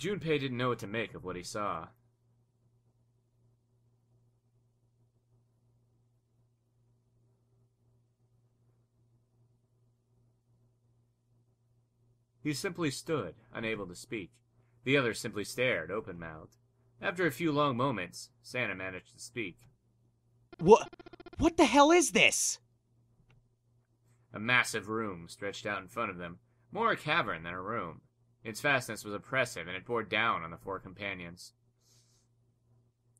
Junpei didn't know what to make of what he saw. He simply stood, unable to speak. The others simply stared, open-mouthed. After a few long moments, Santa managed to speak. What the hell is this? A massive room stretched out in front of them, more a cavern than a room. Its vastness was oppressive, and it bore down on the four companions.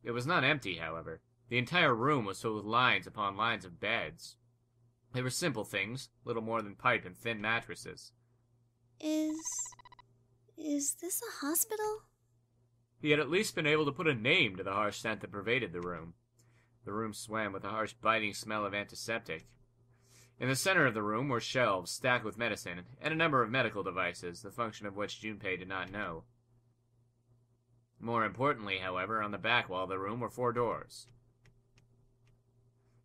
It was not empty, however. The entire room was filled with lines upon lines of beds. They were simple things, little more than pipe and thin mattresses. Is this a hospital? He had at least been able to put a name to the harsh scent that pervaded the room. The room swam with a harsh, biting smell of antiseptic. In the center of the room were shelves stacked with medicine, and a number of medical devices, the function of which Junpei did not know. More importantly, however, on the back wall of the room were 4 doors.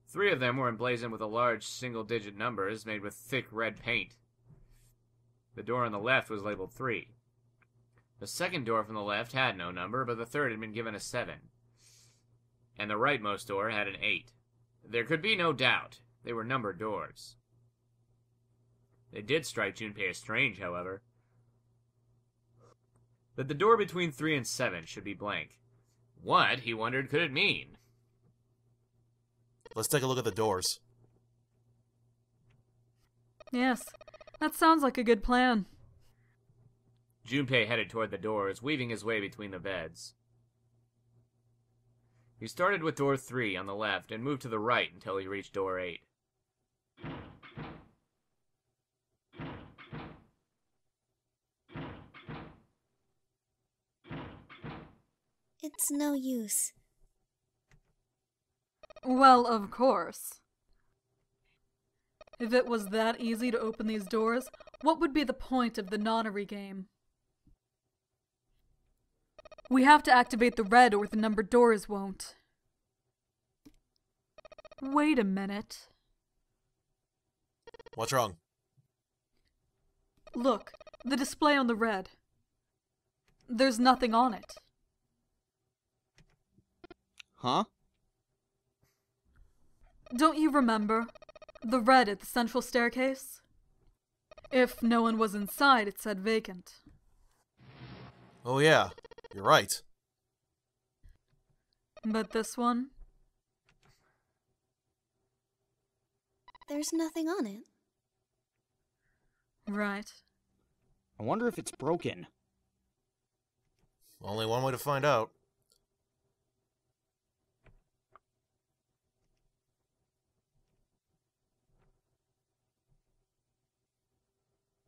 3 of them were emblazoned with a large single-digit numbers made with thick red paint. The door on the left was labeled 3. The second door from the left had no number, but the third had been given a 7. And the rightmost door had an 8. There could be no doubt. They were numbered doors. They did strike Junpei as strange, however. That the door between 3 and 7 should be blank. What, he wondered, could it mean? Let's take a look at the doors. Yes, that sounds like a good plan. Junpei headed toward the doors, weaving his way between the beds. He started with door 3 on the left and moved to the right until he reached door 8. It's no use. Well, of course. If it was that easy to open these doors, what would be the point of the nonary game? We have to activate the red or the numbered doors won't. Wait a minute. What's wrong? Look, the display on the red. There's nothing on it. Huh? Don't you remember? The red at the central staircase? If no one was inside, it said vacant. Oh yeah, you're right. But this one? There's nothing on it. Right. I wonder if it's broken. Only one way to find out.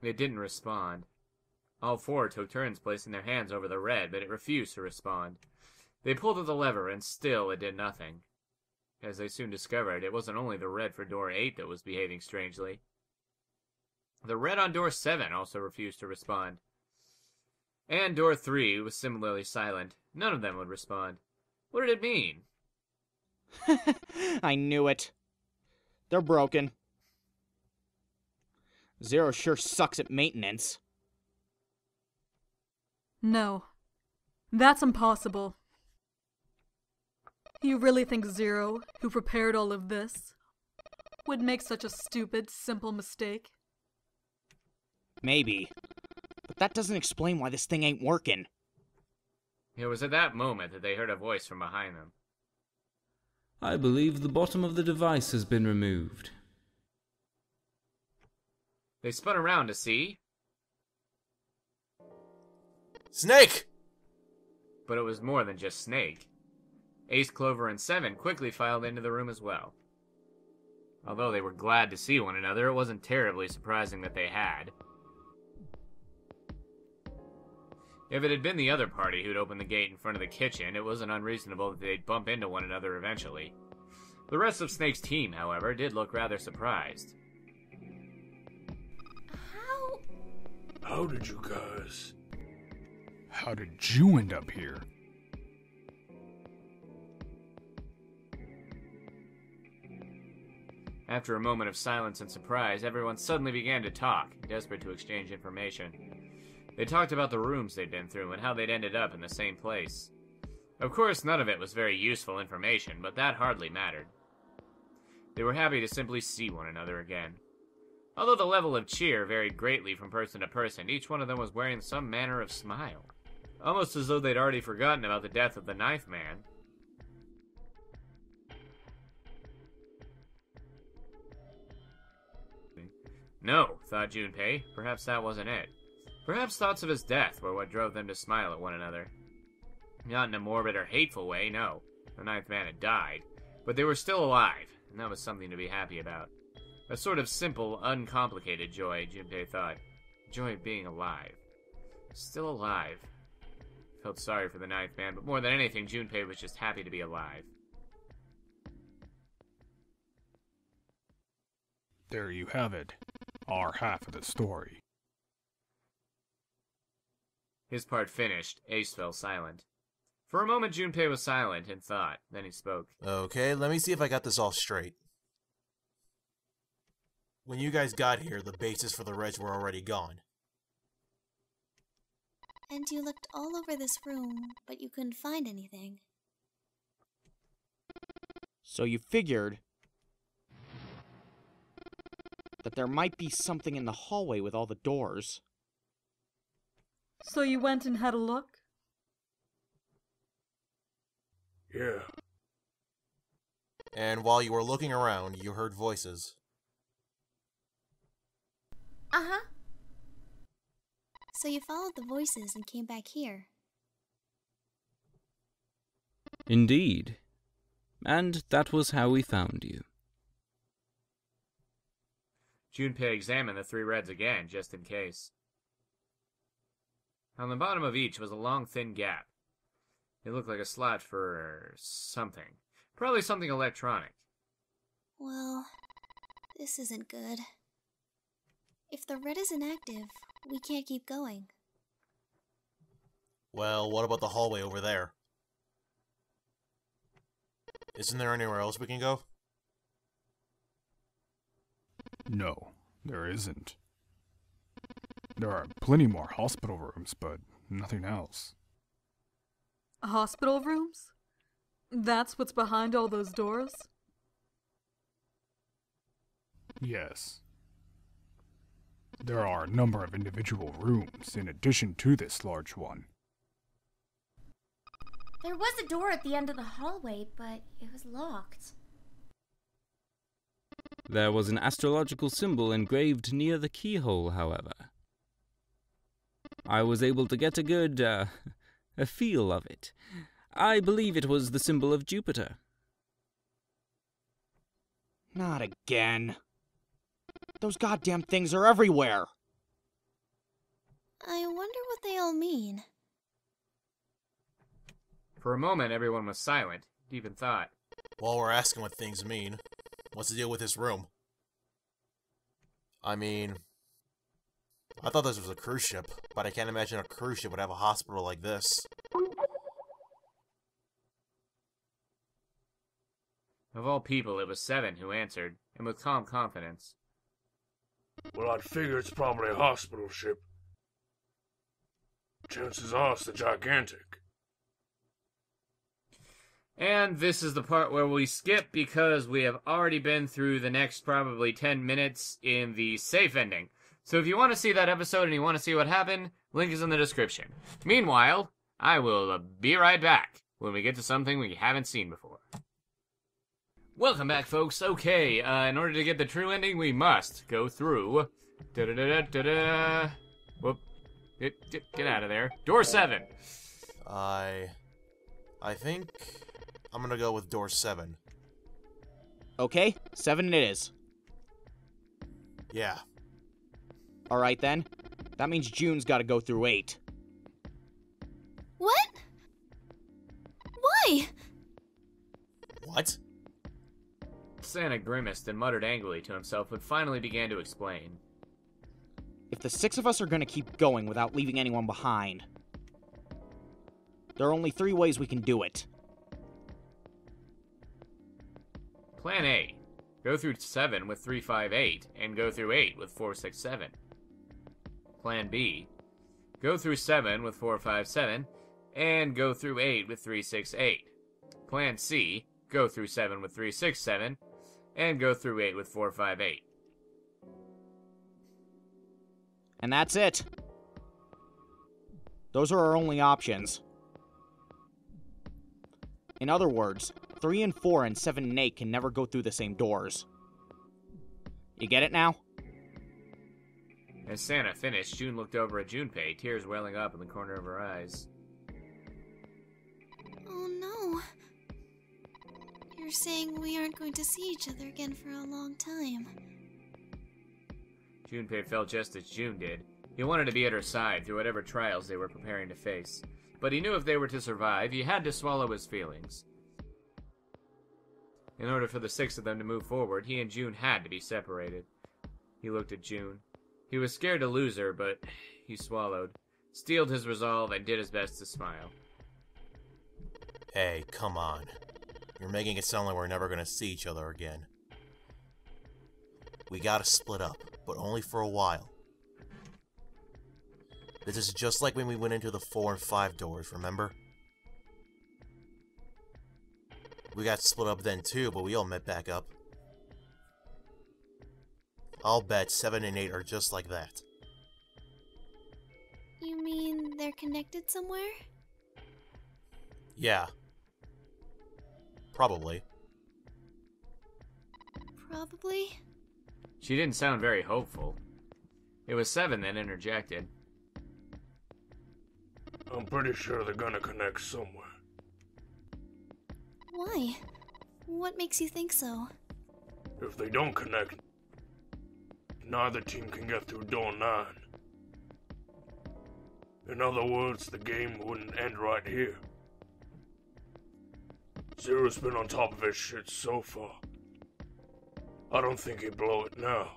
It didn't respond. All 4 took turns placing their hands over the red, but it refused to respond. They pulled at the lever, and still it did nothing. As they soon discovered, it wasn't only the red for door 8 that was behaving strangely. The red on door 7 also refused to respond. And door 3 was similarly silent. None of them would respond. What did it mean? I knew it. They're broken. Zero sure sucks at maintenance. No. That's impossible. You really think Zero, who prepared all of this, would make such a stupid, simple mistake? Maybe. But that doesn't explain why this thing ain't working. It was at that moment that they heard a voice from behind them. I believe the bottom of the device has been removed. They spun around to see, Snake! but it was more than just Snake. Ace, Clover, and 7 quickly filed into the room as well. Although they were glad to see one another, it wasn't terribly surprising that they had. If it had been the other party who'd opened the gate in front of the kitchen, it wasn't unreasonable that they'd bump into one another eventually. The rest of Snake's team, however, did look rather surprised. How did you guys... How did you end up here? After a moment of silence and surprise, everyone suddenly began to talk, desperate to exchange information. They talked about the rooms they'd been through and how they'd ended up in the same place. Of course, none of it was very useful information, but that hardly mattered. They were happy to simply see one another again. Although the level of cheer varied greatly from person to person, each one of them was wearing some manner of smile. Almost as though they'd already forgotten about the death of the Knife Man. No, thought Junpei. Perhaps that wasn't it. Perhaps thoughts of his death were what drove them to smile at one another. Not in a morbid or hateful way, no. The Ninth Man had died. But they were still alive, and that was something to be happy about. A sort of simple, uncomplicated joy, Junpei thought. Joy of being alive. Still alive. Felt sorry for the Ninth Man, but more than anything, Junpei was just happy to be alive. There you have it. Our half of the story. His part finished, Ace fell silent. For a moment, Junpei was silent in thought. Then he spoke. Okay, let me see if I got this all straight. When you guys got here, the bases for the Reds were already gone. And you looked all over this room, but you couldn't find anything. So you figured that there might be something in the hallway with all the doors. So you went and had a look? Yeah. And while you were looking around, you heard voices. Uh-huh. So you followed the voices and came back here. Indeed. And that was how we found you. Junpei examined the three Reds again, just in case. On the bottom of each was a long, thin gap. It looked like a slot for something. Probably something electronic. Well, this isn't good. If the red is inactive, we can't keep going. Well, what about the hallway over there? Isn't there anywhere else we can go? No, there isn't. There are plenty more hospital rooms, but nothing else. Hospital rooms? That's what's behind all those doors? Yes. There are a number of individual rooms in addition to this large one. There was a door at the end of the hallway, but it was locked. There was an astrological symbol engraved near the keyhole, however. I was able to get a good, a feel of it. I believe it was the symbol of Jupiter. Not again. Those goddamn things are everywhere. I wonder what they all mean. For a moment, everyone was silent, deep in thought. While we're asking what things mean, what's the deal with this room? I mean, I thought this was a cruise ship, but I can't imagine a cruise ship would have a hospital like this. Of all people, it was Seven who answered, and with calm confidence. Well, I'd figure it's probably a hospital ship. Chances are it's the gigantic. And this is the part where we skip because we have already been through the next probably 10 minutes in the safe ending. So if you want to see that episode and you want to see what happened, link is in the description. Meanwhile, I will be right back when we get to something we haven't seen before. Welcome back, folks. Okay, in order to get the true ending, we must go through... Da-da-da-da-da-da. Whoop. Get out of there. Door 7. I think I'm gonna go with door 7. Okay, 7 it is. Yeah. Alright then. That means June's gotta go through 8. What? Why? What? Santa grimaced and muttered angrily to himself, but finally began to explain. If the 6 of us are gonna keep going without leaving anyone behind, there are only 3 ways we can do it. Plan A. Go through 7 with 358, and go through 8 with 467. Plan B. Go through 7 with 457, and go through 8 with 368. Plan C, go through 7 with 367, and go through 8 with 458. And that's it. Those are our only options. In other words, 3 and 4 and 7 and 8 can never go through the same doors. You get it now? As Santa finished, June looked over at Junpei, tears welling up in the corner of her eyes. Oh no. You're saying we aren't going to see each other again for a long time. Junpei felt just as June did. He wanted to be at her side through whatever trials they were preparing to face. But he knew if they were to survive, he had to swallow his feelings. In order for the 6 of them to move forward, he and June had to be separated. He looked at June. He was scared to lose her, but he swallowed, steeled his resolve, and did his best to smile. Hey, come on. You're making it sound like we're never gonna see each other again. We gotta split up, but only for a while. This is just like when we went into the 4 and 5 doors, remember? We got split up then too, but we all met back up. I'll bet 7 and 8 are just like that. You mean they're connected somewhere? Yeah. Probably. Probably. She didn't sound very hopeful. It was 7 that interjected. I'm pretty sure they're gonna connect somewhere. Why? What makes you think so? If they don't connect, neither team can get through door 9. In other words, the game wouldn't end right here. Zero's been on top of his shit so far. I don't think he'd blow it now.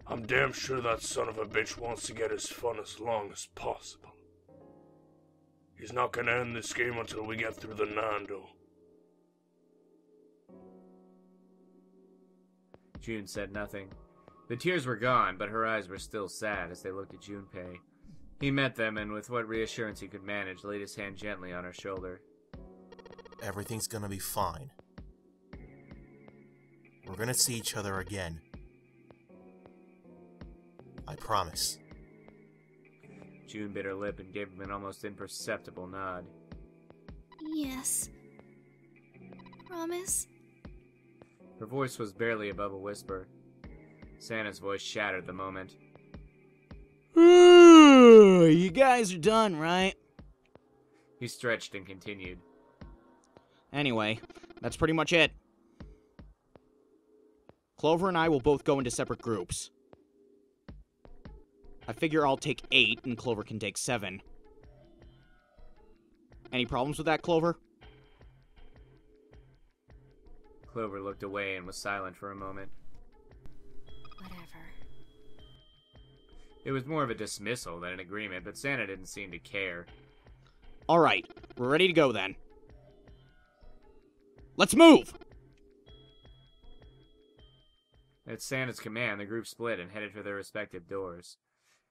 I'm damn sure that son of a bitch wants to get his fun as long as possible. He's not gonna end this game until we get through the 9 door. June said nothing. The tears were gone, but her eyes were still sad as they looked at Junpei. He met them, and with what reassurance he could manage, laid his hand gently on her shoulder. Everything's gonna be fine. We're gonna see each other again. I promise. June bit her lip and gave him an almost imperceptible nod. Yes. Promise? Her voice was barely above a whisper. Santa's voice shattered the moment. You guys are done, right? He stretched and continued. Anyway, that's pretty much it. Clover and I will both go into separate groups. I figure I'll take 8 and Clover can take 7. Any problems with that, Clover? Clover looked away and was silent for a moment. Whatever. It was more of a dismissal than an agreement, but Santa didn't seem to care. Alright, we're ready to go then. Let's move! At Santa's command, the group split and headed for their respective doors.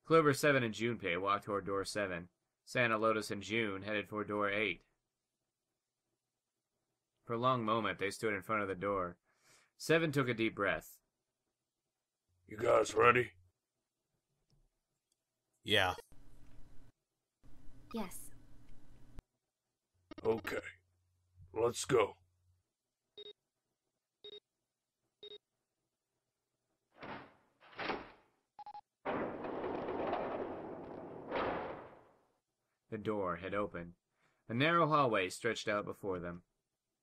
Clover, 7, and Junpei walked toward door 7. Santa, Lotus, and June headed for door 8. For a long moment, they stood in front of the door. 7 took a deep breath. You guys ready? Yeah. Yes. Okay. Let's go. The door had opened. A narrow hallway stretched out before them.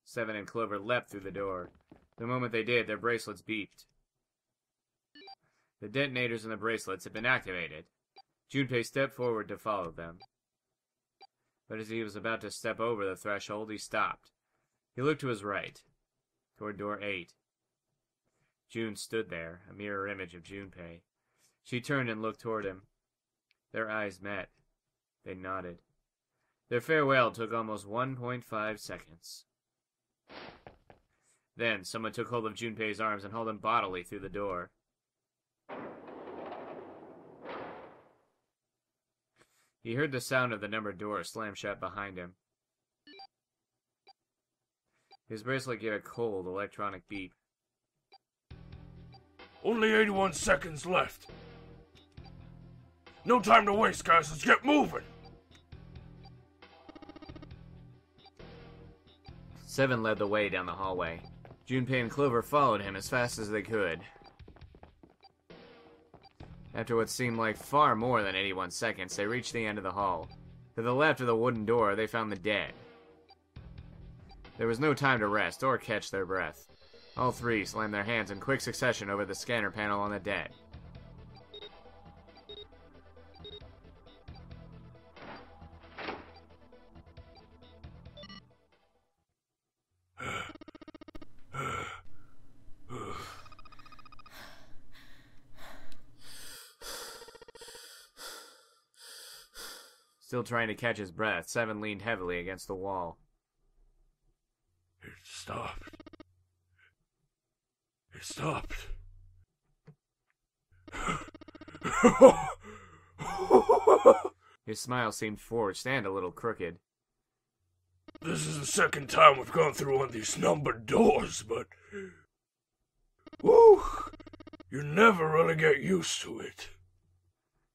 7 and Clover leapt through the door. The moment they did, their bracelets beeped. The detonators in the bracelets had been activated. Junpei stepped forward to follow them. But as he was about to step over the threshold, he stopped. He looked to his right, toward door 8. June stood there, a mirror image of Junpei. She turned and looked toward him. Their eyes met. They nodded. Their farewell took almost 1.5 seconds. Then someone took hold of Junpei's arms and hauled him bodily through the door. He heard the sound of the numbered door slam shut behind him. His bracelet gave a cold, electronic beep. Only 81 seconds left. No time to waste, guys. Let's get moving. 7 led the way down the hallway. Junpei and Clover followed him as fast as they could. After what seemed like far more than 81 seconds, they reached the end of the hall. To the left of the wooden door, they found the dead. There was no time to rest or catch their breath. All 3 slammed their hands in quick succession over the scanner panel on the dead. Still trying to catch his breath, 7 leaned heavily against the wall. It stopped. It stopped. His smile seemed forced and a little crooked. This is the second time we've gone through one of these numbered doors, but... Woo! You never really get used to it.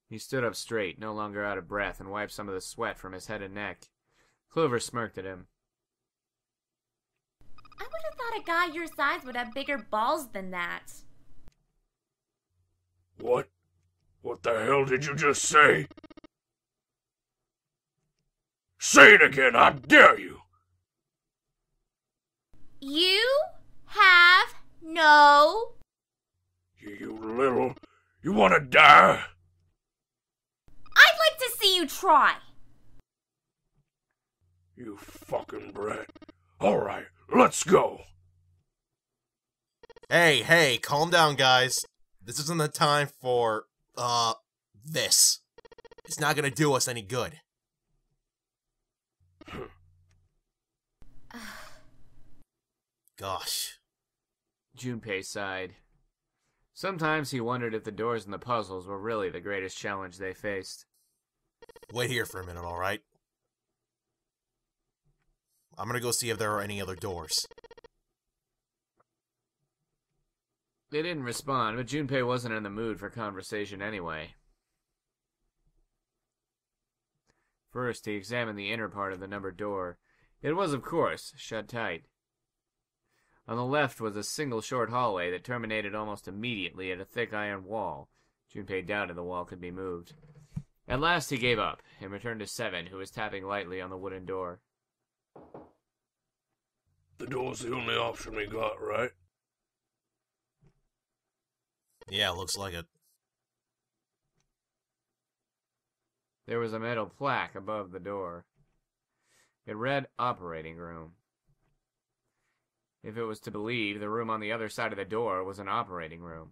He stood up straight, no longer out of breath, and wiped some of the sweat from his head and neck. Clover smirked at him. I would have thought a guy your size would have bigger balls than that. What? What the hell did you just say? Say it again, I dare you! You have no... You little... You wanna die? I'd like to see you try. You fucking brat. Alright, let's go. Hey, calm down, guys. This isn't the time for, this. It's not gonna do us any good. Gosh. Junpei sighed. Sometimes he wondered if the doors and the puzzles were really the greatest challenge they faced. Wait here for a minute, alright? I'm gonna go see if there are any other doors. They didn't respond, but Junpei wasn't in the mood for conversation anyway. First, he examined the inner part of the numbered door. It was, of course, shut tight. On the left was a single short hallway that terminated almost immediately at a thick iron wall. Junpei doubted the wall could be moved. At last he gave up, and returned to 7, who was tapping lightly on the wooden door. The door's the only option we got, right? Yeah, looks like it. There was a metal plaque above the door. It read operating room. If it was to believe, the room on the other side of the door was an operating room.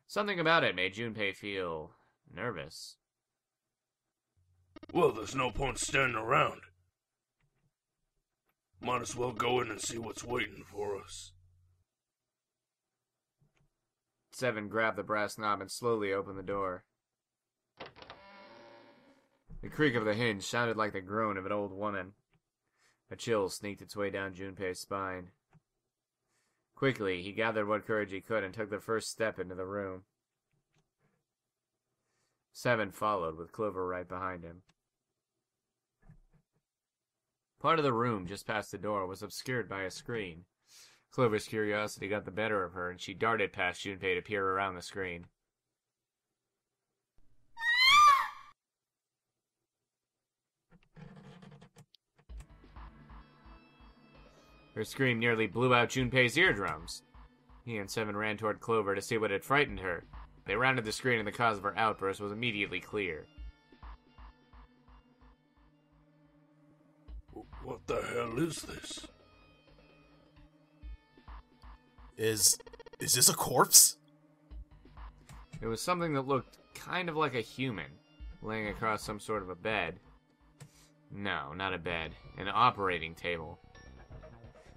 Something about it made Junpei feel nervous. Well, there's no point standing around. Might as well go in and see what's waiting for us. 7 grabbed the brass knob and slowly opened the door. The creak of the hinge sounded like the groan of an old woman. A chill sneaked its way down Junpei's spine. Quickly, he gathered what courage he could and took the first step into the room. 7 followed, with Clover right behind him. Part of the room just past the door was obscured by a screen. Clover's curiosity got the better of her, and she darted past Junpei to peer around the screen. Her scream nearly blew out Junpei's eardrums. He and 7 ran toward Clover to see what had frightened her. They rounded the screen and the cause of her outburst was immediately clear. What the hell is this? Is this a corpse? It was something that looked kind of like a human, laying across some sort of a bed. No, not a bed. An operating table.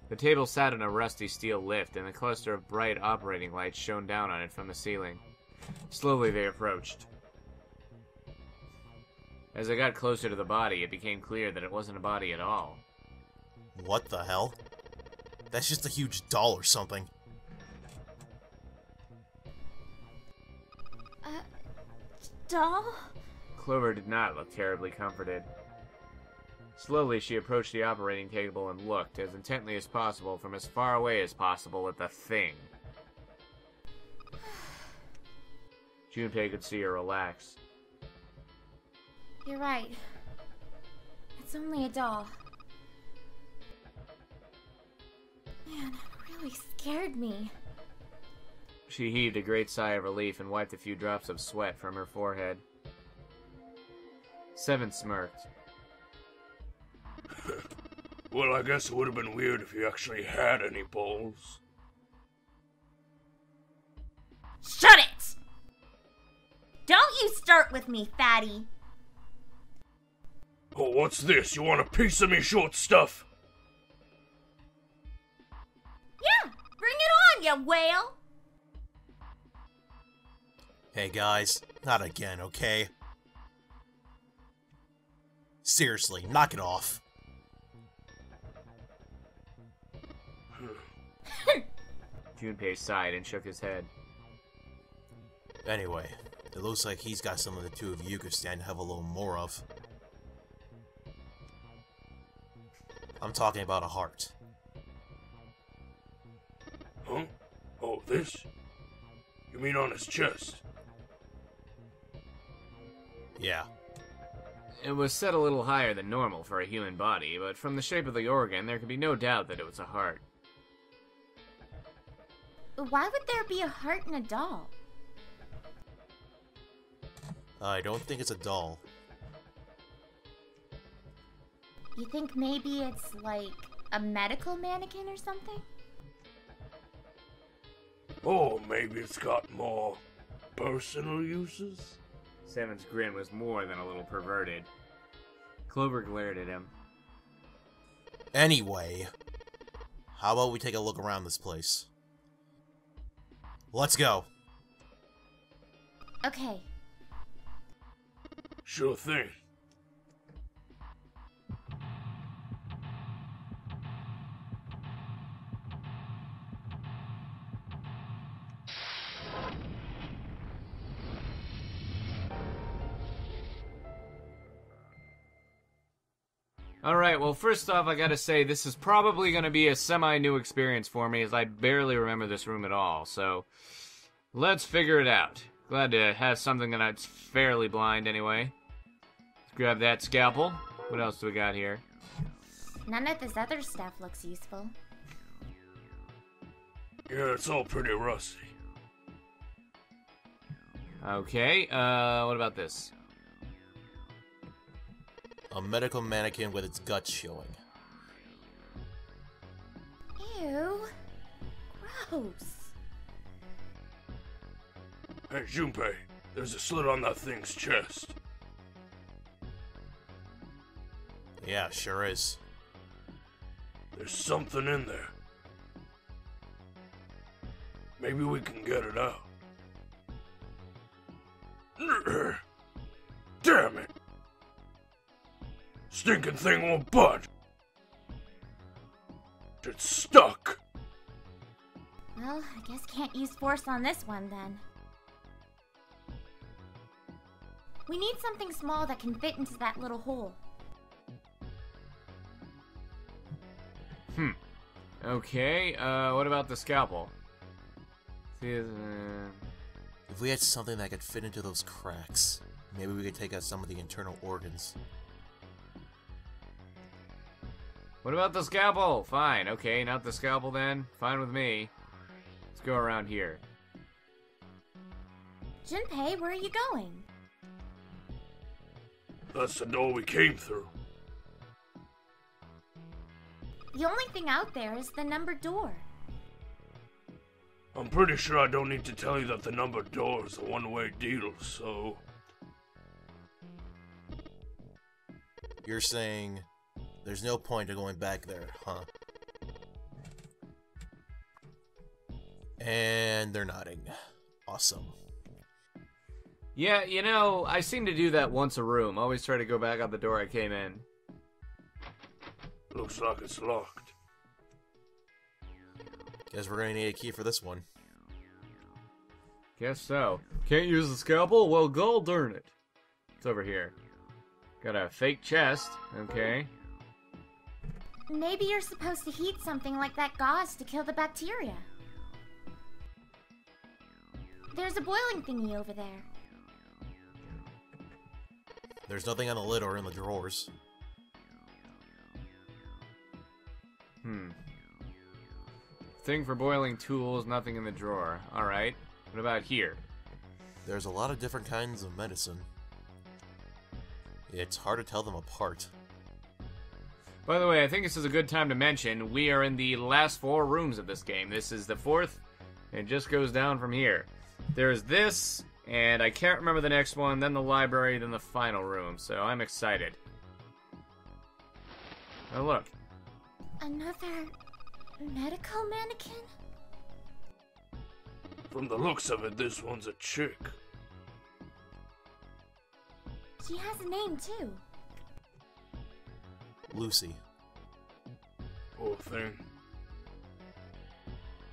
The table sat on a rusty steel lift, and a cluster of bright operating lights shone down on it from the ceiling. Slowly they approached. As I got closer to the body, it became clear that it wasn't a body at all. What the hell? That's just a huge doll or something. Doll? Clover did not look terribly comforted. Slowly, she approached the operating table and looked, as intently as possible, from as far away as possible, at the thing. Junpei could see her relax. You're right. It's only a doll. Man, it really scared me. She heaved a great sigh of relief and wiped a few drops of sweat from her forehead. Seven smirked. Well, I guess it would have been weird if you actually had any balls. Shut it! Don't you start with me, fatty. Oh, what's this? You want a piece of me short stuff? Yeah, bring it on, you whale! Hey guys, not again, okay? Seriously, knock it off. Junpei sighed and shook his head. Anyway, it looks like he's got something the two of you could stand to have a little more of. I'm talking about a heart. Huh? Oh, this? You mean on his chest? Yeah. It was set a little higher than normal for a human body, but from the shape of the organ, there could be no doubt that it was a heart. Why would there be a heart in a doll? I don't think it's a doll. You think maybe it's like a medical mannequin or something? Oh, maybe it's got more personal uses? Seven's grin was more than a little perverted. Clover glared at him. Anyway, how about we take a look around this place? Let's go. Okay. Sure thing. Alright, well first off I gotta say this is probably gonna be a semi-new experience for me as I barely remember this room at all, so let's figure it out. Glad to have something that's fairly blind anyway. Let's grab that scalpel. What else do we got here? None of this other stuff looks useful. Yeah, it's all pretty rusty. Okay, what about this? A medical mannequin with its guts showing. Ew. Gross. Hey, Junpei, there's a slit on that thing's chest. Yeah, sure is. There's something in there. Maybe we can get it out. Damn it! Stinking thing won't budge. It's stuck. Well, I guess can't use force on this one then. We need something small that can fit into that little hole. Okay, what about the scalpel? See, If we had something that could fit into those cracks, maybe we could take out some of the internal organs. What about the scalpel? Fine, okay, not the scalpel then. Fine with me. Let's go around here. Junpei, where are you going? That's the door we came through. The only thing out there is the numbered door. I'm pretty sure I don't need to tell you that the numbered door is a one-way deal, so... You're saying there's no point in going back there, huh? And they're nodding. Awesome. Yeah, you know, I seem to do that once a room. Always try to go back out the door I came in. Looks like it's locked. Guess we're gonna need a key for this one. Guess so. Can't use the scalpel? Well, gol darn it. It's over here. Got a fake chest. Okay. Maybe you're supposed to heat something like that gauze to kill the bacteria. There's a boiling thingy over there. There's nothing on the lid or in the drawers. Thing for boiling tools, nothing in the drawer. Alright. What about here? There's a lot of different kinds of medicine. It's hard to tell them apart. By the way, I think this is a good time to mention we are in the last 4 rooms of this game. This is the 4th, and it just goes down from here. There's this, and I can't remember the next one, then the library, then the final room, so I'm excited. Oh, look. Another medical mannequin? From the looks of it, this one's a chick. She has a name, too. Lucy. Poor thing.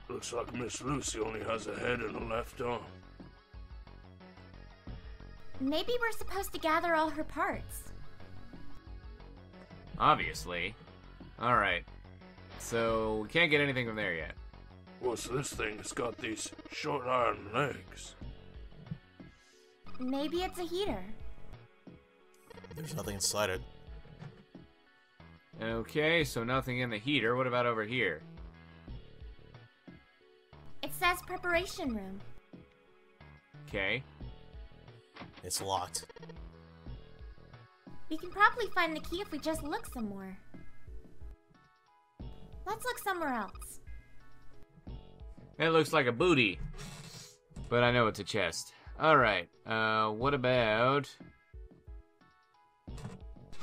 Looks like Miss Lucy only has a head and a left arm. Maybe we're supposed to gather all her parts. Obviously. Alright. So, we can't get anything from there yet. What's this thing? It's got these short iron legs. Maybe it's a heater. There's nothing inside it. Okay, so nothing in the heater. What about over here? It says preparation room. Okay. It's locked. We can probably find the key if we just look some more. Let's look somewhere else. It looks like a booty. But I know it's a chest. Alright, what about...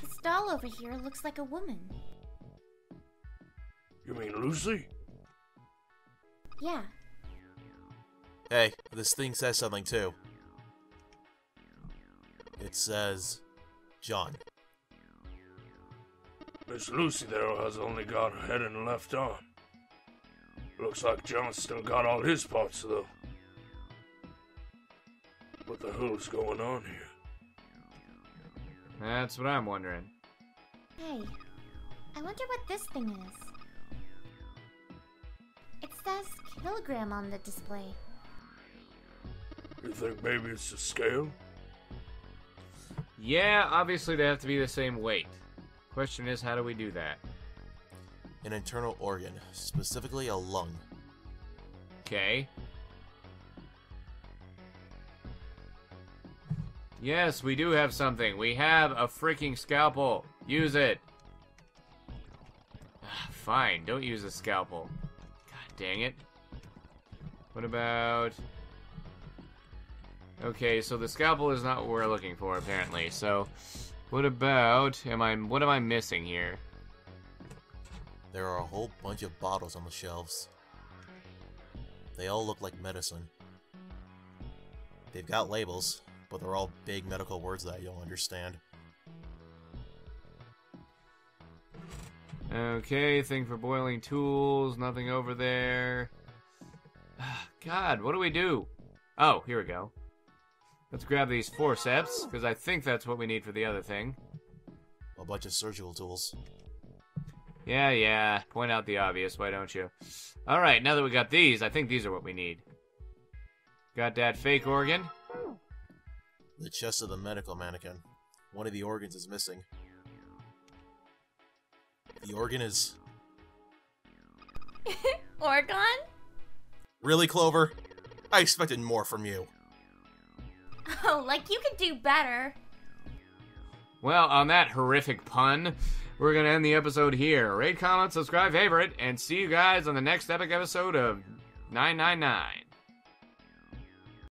This doll over here looks like a woman. You mean Lucy? Yeah. Hey, this thing says something too. It says... John. Miss Lucy there has only got a head and a left arm. Looks like John's still got all his parts, though. What the hell's going on here? That's what I'm wondering. Hey, I wonder what this thing is. It says kilogram on the display. You think maybe it's a scale? Yeah, obviously they have to be the same weight. Question is, how do we do that? An internal organ, specifically a lung. Okay. Yes, we do have something. We have a freaking scalpel. Use it. Fine, don't use the scalpel. God dang it. What about... Okay, so the scalpel is not what we're looking for, apparently. So, what about... What am I missing here? There are a whole bunch of bottles on the shelves. They all look like medicine. They've got labels, but they're all big medical words that you'll understand. Okay, thing for boiling tools, nothing over there. God, what do we do? Oh, here we go. Let's grab these forceps, because I think that's what we need for the other thing. A bunch of surgical tools. Yeah, point out the obvious, why don't you? Alright, now that we got these, I think these are what we need. Got that fake organ? The chest of the medical mannequin. One of the organs is missing. The organ is... Orgon? Really, Clover? I expected more from you. Oh, like you could do better. Well, on that horrific pun, we're gonna end the episode here. Rate, comment, subscribe, favorite, and see you guys on the next epic episode of 999.